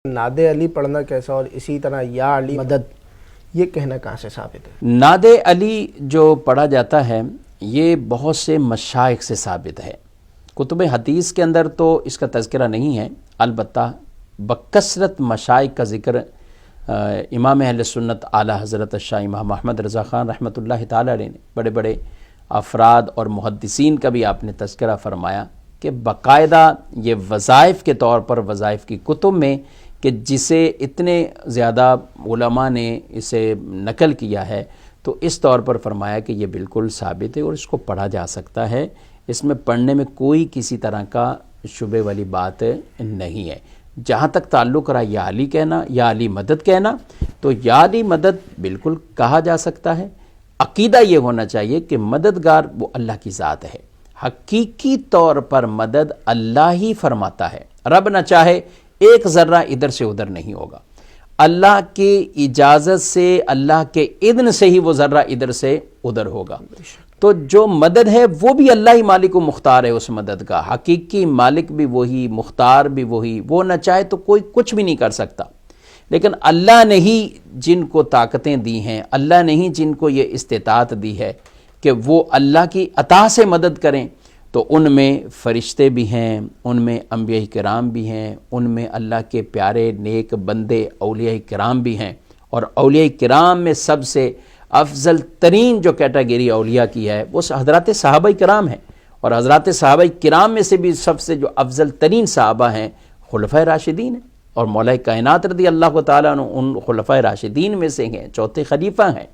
ناد علی پڑھنا کیسا اور اسی طرح یا علی مدد یہ کہنا کہاں سے ثابت ہے؟ ناد علی جو پڑھا جاتا ہے یہ بہت سے مشائخ سے ثابت ہے. کتب حدیث کے اندر تو اس کا تذکرہ نہیں ہے، البتہ بکثرت مشائخ کا ذکر امام اہل سنت اعلیٰ حضرت شاہ امام محمد رضا خان رحمۃ اللہ تعالی علیہ نے، بڑے بڑے افراد اور محدثین کا بھی آپ نے تذکرہ فرمایا کہ باقاعدہ یہ وظائف کے طور پر وظائف کی کتب میں کہ جسے اتنے زیادہ علماء نے اسے نقل کیا ہے تو اس طور پر فرمایا کہ یہ بالکل ثابت ہے اور اس کو پڑھا جا سکتا ہے. اس میں پڑھنے میں کوئی کسی طرح کا شبہ والی بات نہیں ہے. جہاں تک تعلق رہا یا علی کہنا، یا علی مدد کہنا، تو یا علی مدد بالکل کہا جا سکتا ہے. عقیدہ یہ ہونا چاہیے کہ مددگار وہ اللہ کی ذات ہے، حقیقی طور پر مدد اللہ ہی فرماتا ہے. رب نہ چاہے ایک ذرہ ادھر سے ادھر نہیں ہوگا، اللہ کی اجازت سے، اللہ کے اذن سے ہی وہ ذرہ ادھر سے ادھر ہوگا. تو جو مدد ہے وہ بھی اللہ ہی مالک و مختار ہے، اس مدد کا حقیقی مالک بھی وہی، مختار بھی وہی. وہ نہ چاہے تو کوئی کچھ بھی نہیں کر سکتا. لیکن اللہ نے ہی جن کو طاقتیں دی ہیں، اللہ نے ہی جن کو یہ استطاعت دی ہے کہ وہ اللہ کی عطا سے مدد کریں، تو ان میں فرشتے بھی ہیں، ان میں انبیاء کرام بھی ہیں، ان میں اللہ کے پیارے نیک بندے اولیاء کرام بھی ہیں. اور اولیاء کرام میں سب سے افضل ترین جو کیٹیگری اولیاء کی ہے وہ حضرات صحابہ کرام ہیں. اور حضرات صحابہ کرام میں سے بھی سب سے جو افضل ترین صحابہ ہیں خلفائے راشدین ہیں، اور مولا کائنات رضی اللہ تعالیٰ عنہ ان خلفائے راشدین میں سے ہیں، چوتھے خلیفہ ہیں.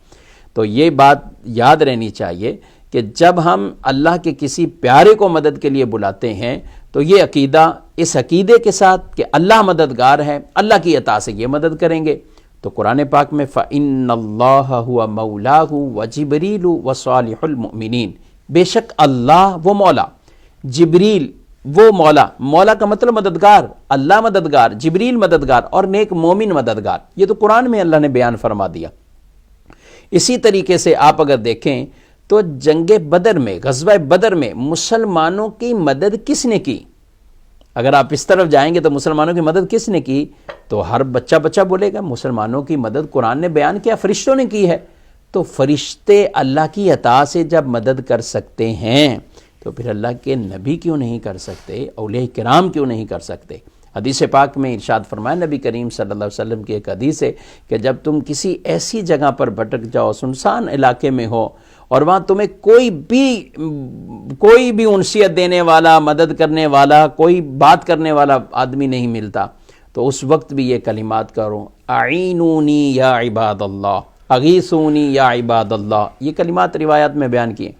تو یہ بات یاد رہنی چاہیے کہ جب ہم اللہ کے کسی پیارے کو مدد کے لیے بلاتے ہیں تو یہ عقیدہ، اس عقیدے کے ساتھ کہ اللہ مددگار ہے، اللہ کی عطا سے یہ مدد کریں گے. تو قرآن پاک میں فَإِنَّ اللَّهَ هُوَ مَوْلَاهُ وَجِبْرِيلُ وَصَالِحُ الْمُؤْمِنِينَ، بے شک اللہ وہ مولا، جبریل وہ مولا، مولا کا مطلب مددگار، اللہ مددگار، جبریل مددگار اور نیک مومن مددگار. یہ تو قرآن میں اللہ نے بیان فرما دیا. اسی طریقے سے آپ اگر دیکھیں تو جنگ بدر میں، غزوہ بدر میں مسلمانوں کی مدد کس نے کی؟ اگر آپ اس طرف جائیں گے تو مسلمانوں کی مدد کس نے کی تو ہر بچہ بولے گا مسلمانوں کی مدد قرآن نے بیان کیا، فرشتوں نے کی ہے. تو فرشتے اللہ کی عطا سے جب مدد کر سکتے ہیں تو پھر اللہ کے نبی کیوں نہیں کر سکتے، اولیاء کرام کیوں نہیں کر سکتے؟ حدیث پاک میں ارشاد فرمایا نبی کریم صلی اللہ علیہ وسلم کی ایک حدیث ہے کہ جب تم کسی ایسی جگہ پر بھٹک جاؤ، سنسان علاقے میں ہو، اور وہاں تمہیں کوئی بھی انسیت دینے والا، مدد کرنے والا، کوئی بات کرنے والا آدمی نہیں ملتا، تو اس وقت بھی یہ کلمات کرو، اعینونی یا عباد اللہ، اغیثونی یا عباد اللہ. یہ کلمات روایات میں بیان کیے.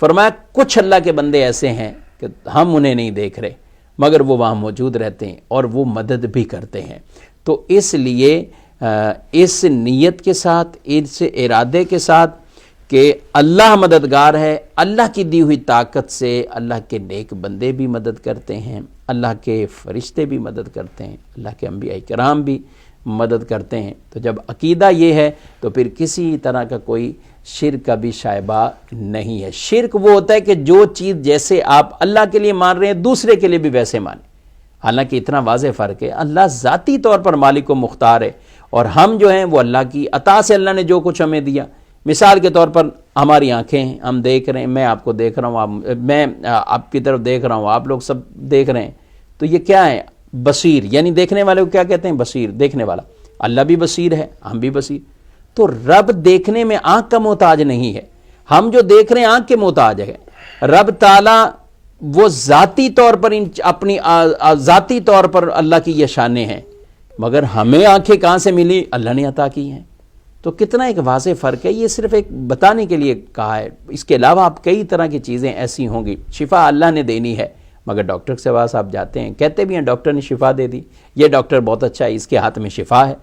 فرمایا کچھ اللہ کے بندے ایسے ہیں کہ ہم انہیں نہیں دیکھ رہے مگر وہ وہاں موجود رہتے ہیں اور وہ مدد بھی کرتے ہیں. تو اس لیے اس نیت کے ساتھ، اس ارادے کے ساتھ کہ اللہ مددگار ہے، اللہ کی دی ہوئی طاقت سے اللہ کے نیک بندے بھی مدد کرتے ہیں، اللہ کے فرشتے بھی مدد کرتے ہیں، اللہ کے انبیاء کرام بھی مدد کرتے ہیں. تو جب عقیدہ یہ ہے تو پھر کسی طرح کا کوئی شرک کا بھی شائبہ نہیں ہے. شرک وہ ہوتا ہے کہ جو چیز جیسے آپ اللہ کے لیے مان رہے ہیں دوسرے کے لیے بھی ویسے مانیں. حالانکہ اتنا واضح فرق ہے، اللہ ذاتی طور پر مالک و مختار ہے اور ہم جو ہیں وہ اللہ کی عطا سے، اللہ نے جو کچھ ہمیں دیا. مثال کے طور پر ہماری آنکھیں ہیں، ہم دیکھ رہے ہیں، میں آپ کو دیکھ رہا ہوں، میں آپ کی طرف دیکھ رہا ہوں، آپ لوگ سب دیکھ رہے ہیں. تو یہ کیا ہے؟ بصیر، یعنی دیکھنے والے کو کیا کہتے ہیں؟ بصیر، دیکھنے والا. اللہ بھی بصیر ہے، ہم بھی بصیر. تو رب دیکھنے میں آنکھ کا محتاج نہیں ہے، ہم جو دیکھ رہے ہیں آنکھ کے محتاج ہے. رب تعالیٰ وہ ذاتی طور پر اپنی ذاتی طور پر اللہ کی یہ شانیں ہیں، مگر ہمیں آنکھیں کہاں سے ملی؟ اللہ نے عطا کی ہیں. تو کتنا ایک واضح فرق ہے. یہ صرف ایک بتانے کے لیے کہا ہے. اس کے علاوہ آپ کئی طرح کی چیزیں ایسی ہوں گی. شفا اللہ نے دینی ہے، مگر ڈاکٹر کے پاس آپ جاتے ہیں، کہتے بھی ہیں ڈاکٹر نے شفا دے دی، یہ ڈاکٹر بہت اچھا ہے، اس کے ہاتھ میں شفا ہے.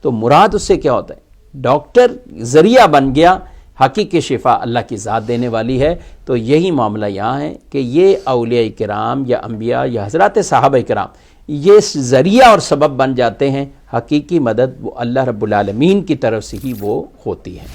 تو مراد اس سے کیا ہوتا ہے؟ ڈاکٹر ذریعہ بن گیا، حقیقی شفا اللہ کی ذات دینے والی ہے. تو یہی معاملہ یہاں ہے کہ یہ اولیاء کرام یا انبیاء یا حضرات صحابہ کرام یہ ذریعہ اور سبب بن جاتے ہیں. حقیقی مدد وہ اللہ رب العالمین کی طرف سے ہی وہ ہوتی ہے.